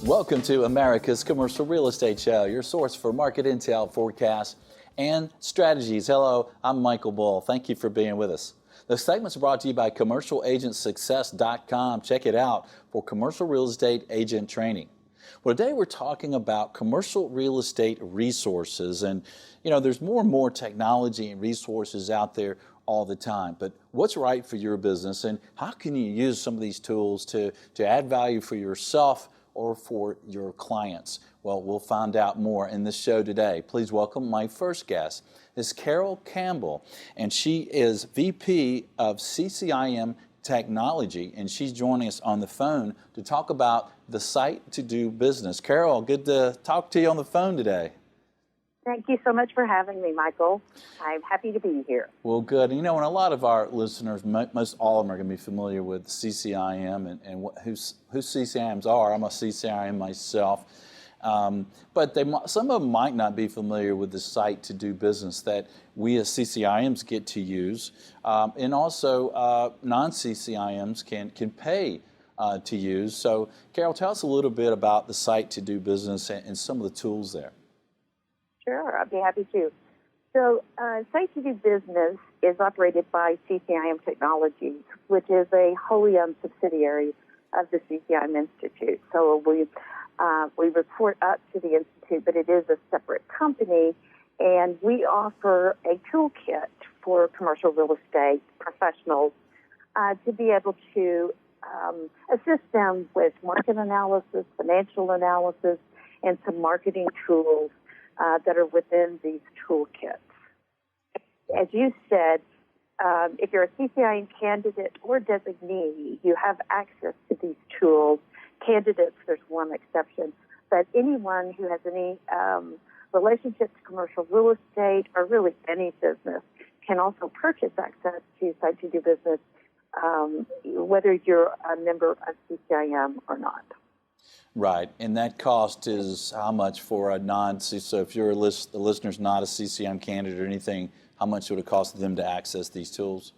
Welcome to America's Commercial Real Estate Show, your source for market intel, forecasts, and strategies. Hello, I'm Michael Bull. Thank you for being with us. The segment's brought to you by CommercialAgentSuccess.com. Check it out for commercial real estate agent training. Well, today we're talking about commercial real estate resources. And, there's more and more technology and resources out there all the time. But what's right for your business, and how can you use some of these tools to add value for yourself or for your clients? Well, we'll find out more in this show today. Please welcome my first guest. Is Carol Campbell, and she is VP of CCIM Technology, and she's joining us on the phone to talk about the site to do business. Carol, good to talk to you on the phone today. Thank you so much for having me, Michael. I'm happy to be here. Well, good. And a lot of our listeners, most all of them are going to be familiar with CCIM and who CCIMs are. I'm a CCIM myself. But some of them might not be familiar with the site to do business that we as CCIMs get to use. And also non-CCIMs can pay to use. So, Carol, tell us a little bit about the site to do business and some of the tools there. Sure, I'd be happy to. So, Site to Do Business is operated by CCIM Technologies, which is a wholly owned subsidiary of the CCIM Institute. So we report up to the Institute, but it is a separate company, and we offer a toolkit for commercial real estate professionals to be able to assist them with market analysis, financial analysis, and some marketing tools that are within these toolkits. As you said, if you're a CCIM candidate or designee, you have access to these tools. Candidates, there's one exception, but anyone who has any relationship to commercial real estate or really any business can also purchase access to Site to Do Business, whether you're a member of CCIM or not. Right, and that cost is how much for a so if you're the listener's not a CCIM candidate or anything, how much would it cost them to access these tools?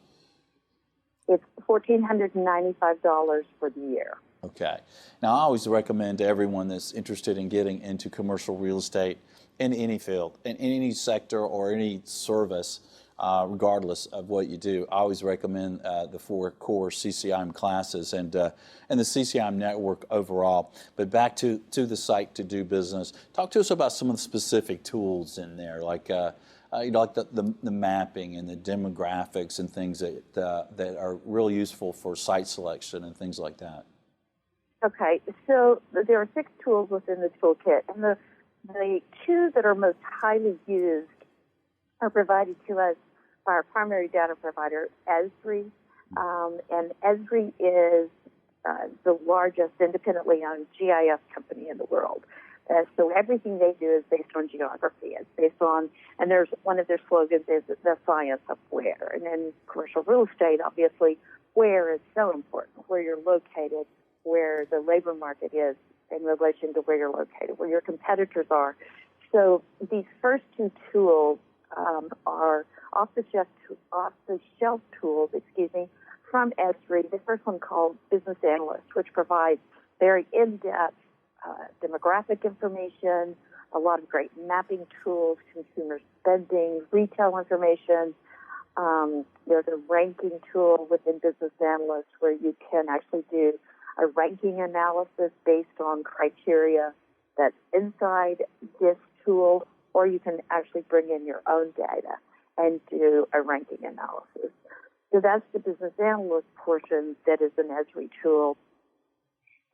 It's $1,495 for the year. Okay. Now, I always recommend to everyone that's interested in getting into commercial real estate in any field, in any sector or any service, regardless of what you do, I always recommend the 4 core CCIM classes and the CCIM network overall. But back to the site to do business. Talk to us about some of the specific tools in there, like the mapping and the demographics and things that are really useful for site selection and things like that. Okay, so there are 6 tools within the toolkit, and the 2 that are most highly used are provided to us by our primary data provider, Esri, and Esri is the largest independently owned GIS company in the world. So everything they do is based on geography. It's based on, and there's one of their slogans is the science of where. And in commercial real estate, obviously, where is so important, where you're located, where the labor market is in relation to where you're located, where your competitors are. So these first 2 tools are off-the-shelf tools, from Esri. The first one called Business Analyst, which provides very in-depth demographic information, a lot of great mapping tools, consumer spending, retail information. There's a ranking tool within Business Analyst where you can actually do a ranking analysis based on criteria that's inside this tool, or you can actually bring in your own data and do a ranking analysis. So that's the Business Analyst portion that is an Esri tool.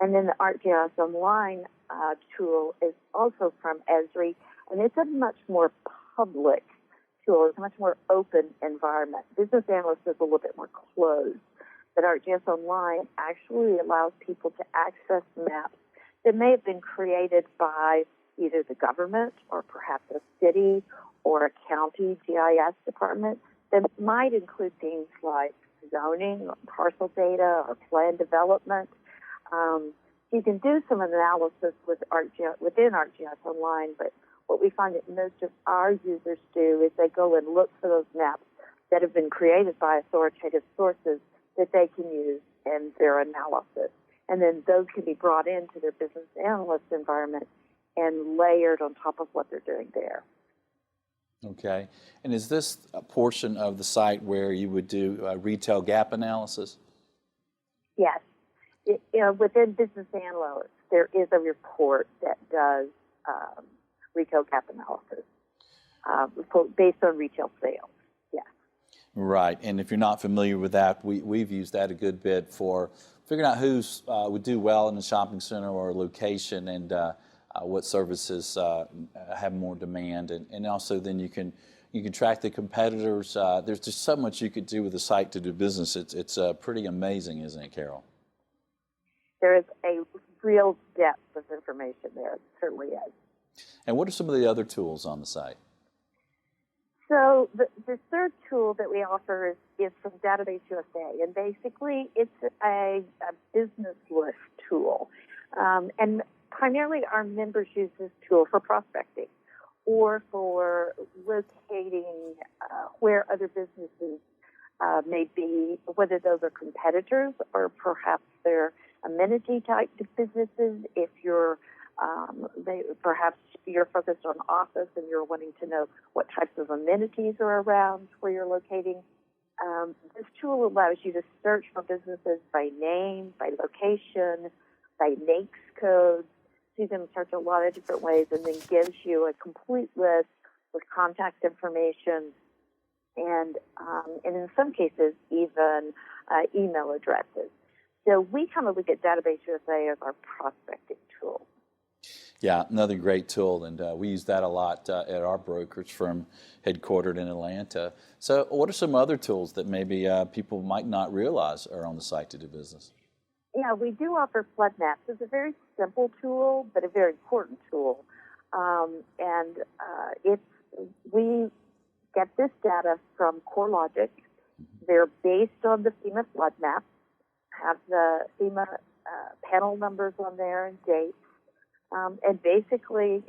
And then the ArcGIS Online tool is also from Esri, and it's a much more public tool. It's a much more open environment. Business Analyst is a little bit more closed, but ArcGIS Online actually allows people to access maps that may have been created by either the government or perhaps a city or a county GIS department that might include things like zoning, or parcel data, or plan development. You can do some analysis with within ArcGIS Online, but what we find that most of our users do is they go and look for those maps that have been created by authoritative sources that they can use in their analysis. And then those can be brought into their business analyst environment and layered on top of what they're doing there. Okay. And is this a portion of the site where you would do retail gap analysis? Yes. Within business analysts, there is a report that does retail gap analysis based on retail sales. Yes. Right. And if you're not familiar with that, we've used that a good bit for figuring out who's would do well in a shopping center or a location, and what services have more demand, and also then you can track the competitors. There's just so much you could do with the site to do business. It's pretty amazing, isn't it, Carol? There is a real depth of information there. It certainly is. And what are some of the other tools on the site? So the third tool that we offer is from Database USA, and basically it's a business list tool. And primarily our members use this tool for prospecting or for locating where other businesses may be, whether those are competitors or perhaps they're amenity type businesses. If you're perhaps you're focused on office and you're wanting to know what types of amenities are around where you're locating. This tool allows you to search for businesses by name, by location, by NAICS codes. So you can search a lot of different ways, and then gives you a complete list with contact information and in some cases even email addresses. So we kind of look at Database USA as our prospecting tool. Yeah, another great tool, and we use that a lot at our brokerage firm headquartered in Atlanta. So what are some other tools that maybe people might not realize are on the site to do business? Yeah, we do offer flood maps. It's a very simple tool, but a very important tool. We get this data from CoreLogic. They're based on the FEMA flood maps, have the FEMA panel numbers on there and dates. And basically,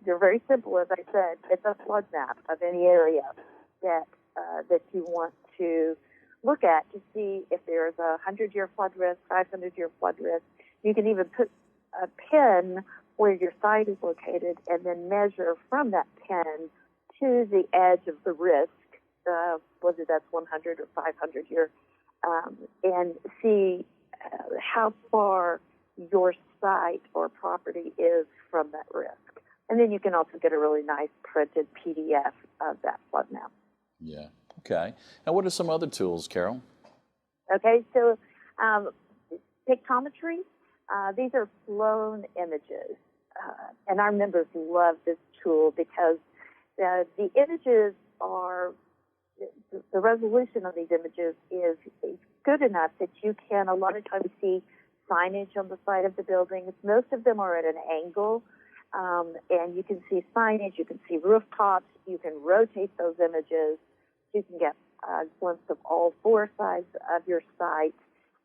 they're very simple, as I said. It's a flood map of any area that you want to look at to see if there's a 100-year flood risk, 500-year flood risk. You can even put a pin where your site is located and then measure from that pin to the edge of the risk, whether that's 100 or 500 year, and see how far your site or property is from that risk. And then you can also get a really nice printed PDF of that flood map. Yeah. Okay. And what are some other tools, Carol? Okay, so Pictometry, these are flown images. And our members love this tool because the images are, the resolution of these images is good enough that you can a lot of times see signage on the side of the buildings. Most of them are at an angle, and you can see signage, you can see rooftops, you can rotate those images, you can get a glimpse of all four sides of your site,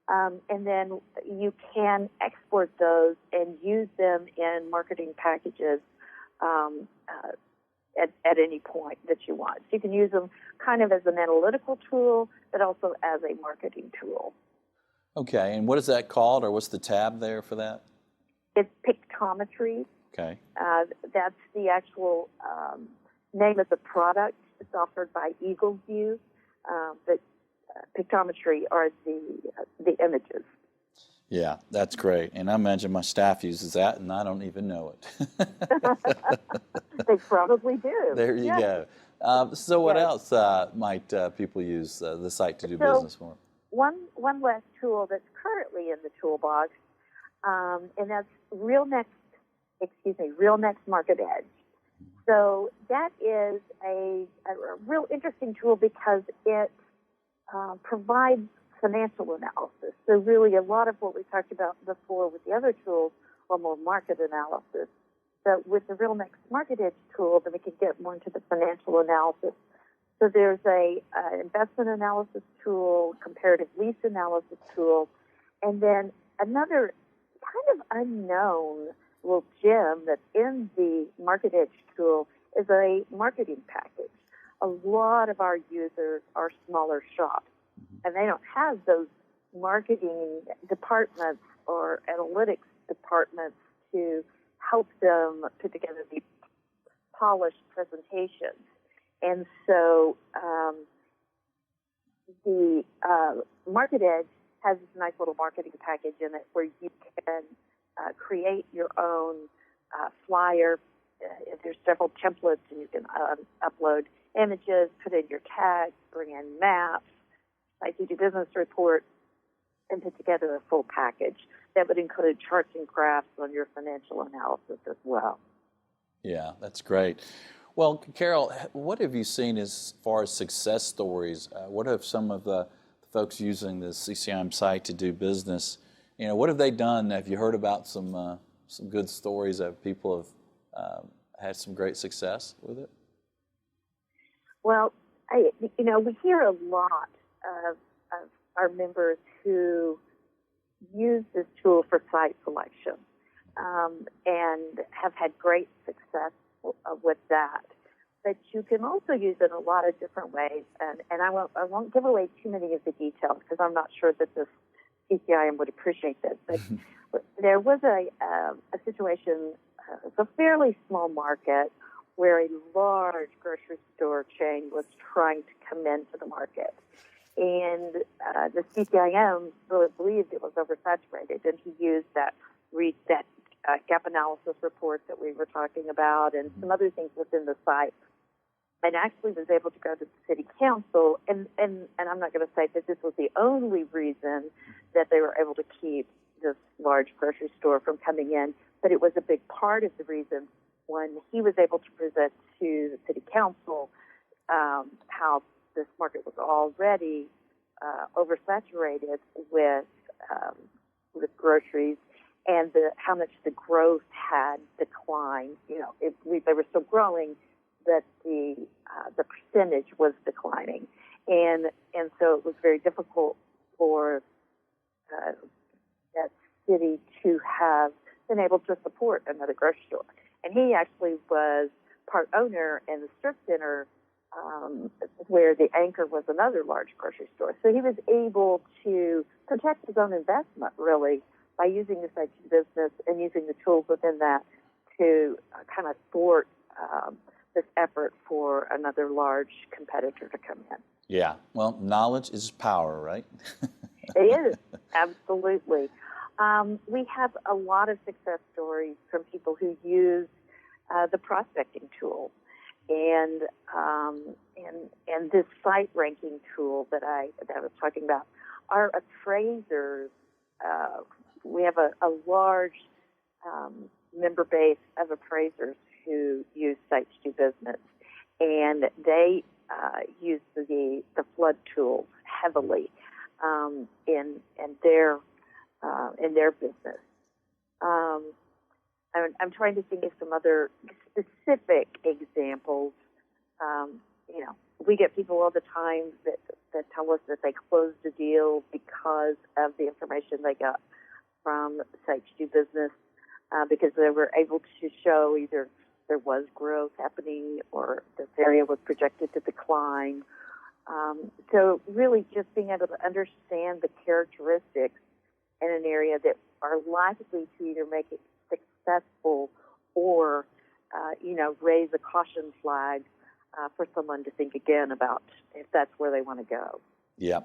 and then you can export those and use them in marketing packages at any point that you want. So you can use them kind of as an analytical tool, but also as a marketing tool. Okay, and what is that called, or what's the tab there for that? It's Pictometry. Okay. That's the actual name of the product. It's offered by EagleView, but Pictometry are the images. Yeah, that's great. And I imagine my staff uses that, and I don't even know it. They probably do. There you go. So what else might people use the site to do business for? One last tool that's currently in the toolbox, and that's RealNext Market Edge. So that is a real interesting tool because it provides financial analysis. So really a lot of what we talked about before with the other tools are more market analysis. But with the RealNext Market Edge tool, then we can get more into the financial analysis. So there's a investment analysis tool, comparative lease analysis tool, and then another kind of unknown little gem that's in the Market Edge tool is a marketing package. A lot of our users are smaller shops, and they don't have those marketing departments or analytics departments to help them put together these polished presentations. And so the Market Edge has this nice little marketing package in it where you can create your own flyer. There's several templates, and you can upload images, put in your tags, bring in maps, like you do business report, and put together a full package that would include charts and graphs on your financial analysis as well. Yeah, that's great. Well, Carol, what have you seen as far as success stories? What have some of the folks using the CCIM site to do business, what have they done? Have you heard about some good stories that people have had some great success with it? Well, we hear a lot of our members who use this tool for site selection and have had great success with that. But you can also use it a lot of different ways, and I won't give away too many of the details because I'm not sure that this CCIM would appreciate this. But there was a situation, it's a fairly small market, where a large grocery store chain was trying to come into the market. And the CCIM really believed it was oversaturated, and he used that gap analysis report that we were talking about and some other things within the site, and actually was able to go to the city council. And I'm not going to say that this was the only reason that they were able to keep this large grocery store from coming in, but it was a big part of the reason when he was able to present to the city council how this market was already oversaturated with groceries, and how much the growth had declined. They were still growing, but the percentage was declining, and so it was very difficult for that city to have been able to support another grocery store. And he actually was part owner in the strip center where the anchor was another large grocery store. So he was able to protect his own investment, really, by using the site to business and using the tools within that to kind of thwart this effort for another large competitor to come in. Yeah, well, knowledge is power, right? It is, absolutely. We have a lot of success stories from people who use the prospecting tool, and this site ranking tool that I was talking about. Our appraisers, we have a large member base of appraisers who use Sites Do Business, and they use the flood tool heavily in their business. I'm trying to think of some other specific examples. We get people all the time that tell us that they closed a deal because of the information they got from Sites Do Business, because they were able to show either there was growth happening or this area was projected to decline. So really just being able to understand the characteristics in an area that are likely to either make it successful or, raise a caution flag for someone to think again about if that's where they want to go. Yeah,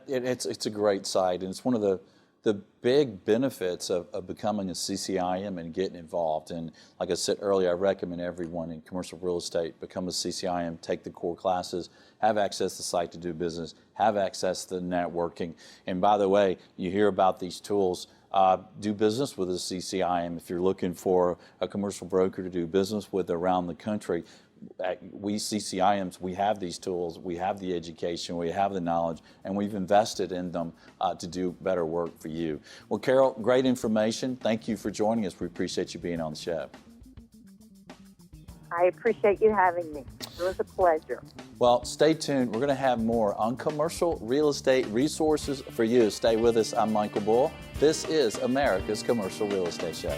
it's a great site, and it's one of the big benefits of becoming a CCIM and getting involved. And like I said earlier, I recommend everyone in commercial real estate become a CCIM, take the core classes, have access to Site to Do Business, have access to networking. And by the way, you hear about these tools. Do business with a CCIM if you're looking for a commercial broker to do business with around the country. We CCIMs, we have these tools, we have the education, we have the knowledge, and we've invested in them to do better work for you. Well, Carol, great information. Thank you for joining us. We appreciate you being on the show. I appreciate you having me. It was a pleasure. Well, stay tuned. We're going to have more on commercial real estate resources for you. Stay with us. I'm Michael Bull. This is America's Commercial Real Estate Show.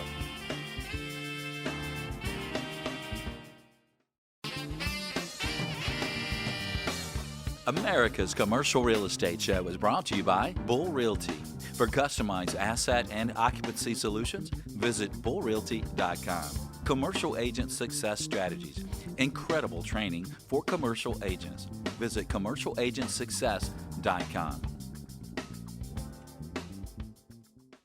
America's Commercial Real Estate Show is brought to you by Bull Realty. For customized asset and occupancy solutions, visit bullrealty.com. Commercial Agent Success Strategies. Incredible training for commercial agents. Visit commercialagentsuccess.com.